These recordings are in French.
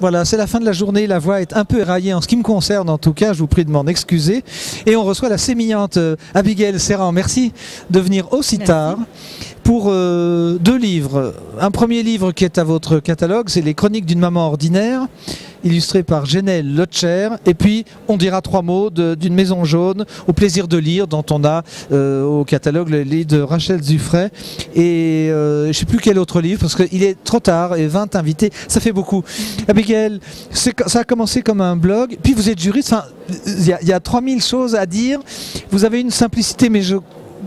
Voilà, c'est la fin de la journée, la voix est un peu éraillée en ce qui me concerne en tout cas, je vous prie de m'en excuser. Et on reçoit la sémillante Abigail Serran. Merci de venir aussi tard pour 2 livres. Un premier livre qui est à votre catalogue, c'est Les Chroniques d'une maman ordinaire, illustré par Genelle Lotcher. Et puis, on dira 3 mots d'une maison jaune, au plaisir de lire, dont on a au catalogue le livre de Rachel Zuffray. Et je ne sais plus quel autre livre, parce qu'il est trop tard, et 20 invités, ça fait beaucoup. Abigail, ça a commencé comme un blog, puis vous êtes juriste, il y a 3000 choses à dire. Vous avez une simplicité, mais je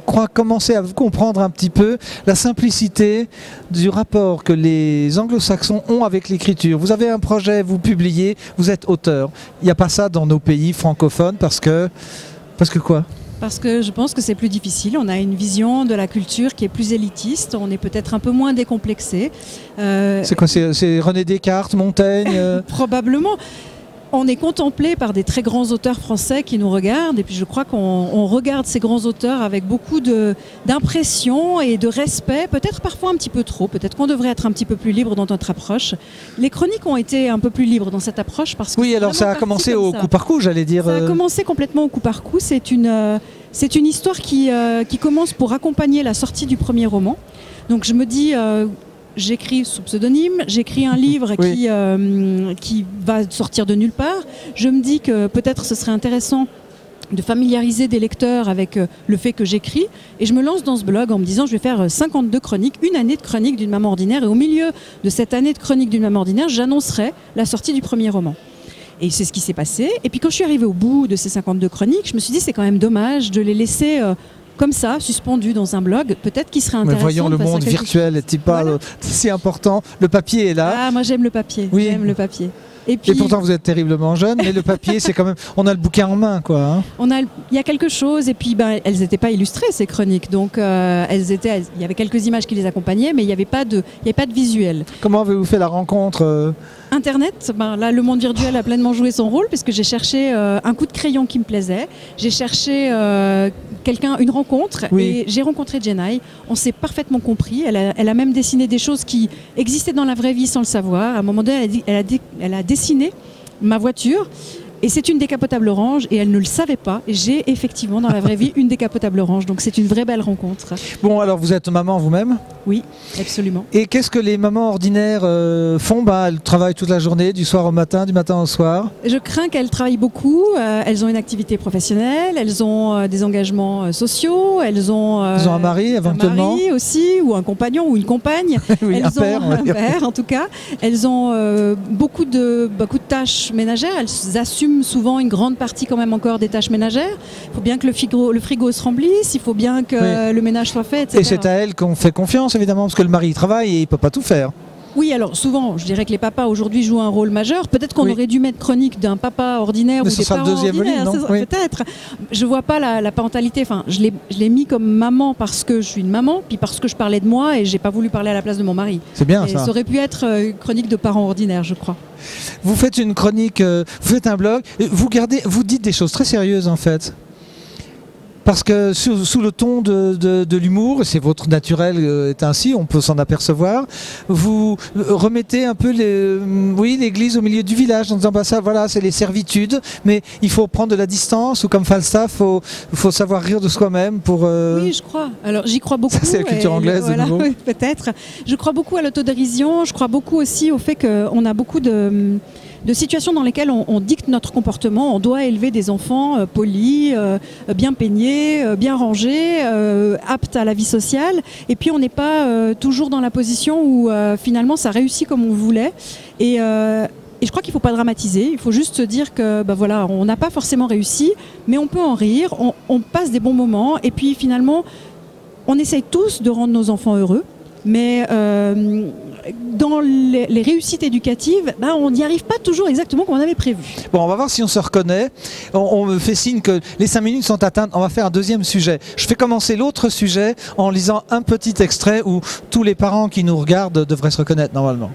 crois commencer à comprendre un petit peu la simplicité du rapport que les anglo-saxons ont avec l'écriture. Vous avez un projet, vous publiez, vous êtes auteur. Il n'y a pas ça dans nos pays francophones parce que quoi ? Parce que je pense que c'est plus difficile. On a une vision de la culture qui est plus élitiste. On est peut-être un peu moins décomplexé. C'est quoi ? C'est René Descartes, Montaigne Probablement. On est contemplé par des très grands auteurs français qui nous regardent, et puis je crois qu'on regarde ces grands auteurs avec beaucoup d'impression et de respect, peut-être parfois un petit peu trop, peut-être qu'on devrait être un petit peu plus libre dans notre approche. Les chroniques ont été un peu plus libres dans cette approche parce que... Oui, alors ça a commencé au coup par coup, j'allais dire. Ça a commencé complètement au coup par coup, c'est une histoire qui commence pour accompagner la sortie du premier roman. Donc je me dis... J'écris sous pseudonyme, j'écris un livre qui va sortir de nulle part. Je me dis que peut-être ce serait intéressant de familiariser des lecteurs avec le fait que j'écris. Et je me lance dans ce blog en me disant je vais faire 52 chroniques, une année de chronique d'une maman ordinaire. Et au milieu de cette année de chronique d'une maman ordinaire, j'annoncerai la sortie du premier roman. Et c'est ce qui s'est passé. Et puis quand je suis arrivée au bout de ces 52 chroniques, je me suis dit c'est quand même dommage de les laisser... comme ça, suspendu dans un blog, peut-être qu'il serait intéressant. Mais voyons, le monde virtuel n'est-il pas si important? Le papier est là. Ah, moi j'aime le papier. Oui. J'aime le papier. Et pourtant vous êtes terriblement jeune, mais le papier c'est quand même... On a le bouquin en main, quoi. Hein. Il y a quelque chose, et puis elles n'étaient pas illustrées ces chroniques, donc il y avait quelques images qui les accompagnaient, mais il n'y avait pas de visuel. Comment avez-vous fait la rencontre Internet, là le monde virtuel a pleinement joué son rôle, puisque j'ai cherché un coup de crayon qui me plaisait, j'ai cherché une rencontre, et j'ai rencontré Jenai. On s'est parfaitement compris, elle a même dessiné des choses qui existaient dans la vraie vie sans le savoir. À un moment donné, elle a dessiné ma voiture, et c'est une décapotable orange, et elle ne le savait pas. J'ai effectivement dans la vraie vie une décapotable orange, donc c'est une vraie belle rencontre. Bon, alors vous êtes maman vous-même ? Oui, absolument. Et qu'est-ce que les mamans ordinaires font ? Elles travaillent toute la journée, du soir au matin, du matin au soir. Je crains qu'elles travaillent beaucoup, elles ont une activité professionnelle, elles ont des engagements sociaux, elles ont un mari éventuellement. Un mari aussi, ou un compagnon, ou une compagne. Oui, elles un père, ont un père en tout cas. Elles ont beaucoup de tâches ménagères, elles assument souvent une grande partie quand même encore des tâches ménagères. Il faut bien que le frigo se remplisse, il faut bien que le ménage soit fait, etc. Et c'est à elles qu'on fait confiance évidemment, parce que le mari travaille et il ne peut pas tout faire. Oui, alors souvent, je dirais que les papas aujourd'hui jouent un rôle majeur. Peut-être qu'on aurait dû mettre chronique d'un papa ordinaire ou des parents ordinaires. Peut-être. Je vois pas la parentalité. Enfin, je l'ai mis comme maman parce que je suis une maman, puis parce que je parlais de moi et j'ai pas voulu parler à la place de mon mari. C'est bien ça. Ça aurait pu être chronique de parents ordinaires, je crois. Vous faites une chronique, vous faites un blog, vous dites des choses très sérieuses en fait. Parce que sous le ton de l'humour, c'est votre naturel est ainsi, on peut s'en apercevoir, vous remettez un peu l'église au milieu du village en disant ça, voilà, c'est les servitudes, mais il faut prendre de la distance, ou comme Falstaff, il faut savoir rire de soi-même pour... Oui, je crois. Alors j'y crois beaucoup. Ça, c'est la culture anglaise, de nouveau. Oui, peut-être. Je crois beaucoup à l'autodérision, je crois beaucoup aussi au fait qu'on a beaucoup de situations dans lesquelles on dicte notre comportement. On doit élever des enfants polis, bien peignés, bien rangés, aptes à la vie sociale. Et puis on n'est pas toujours dans la position où finalement ça réussit comme on voulait. Et je crois qu'il ne faut pas dramatiser. Il faut juste se dire que voilà, on n'a pas forcément réussi, mais on peut en rire, on passe des bons moments. Et puis finalement, on essaye tous de rendre nos enfants heureux. Mais dans les réussites éducatives, on n'y arrive pas toujours exactement comme on avait prévu. Bon, on va voir si on se reconnaît. On me fait signe que les 5 minutes sont atteintes. On va faire un deuxième sujet. Je fais commencer l'autre sujet en lisant un petit extrait où tous les parents qui nous regardent devraient se reconnaître normalement.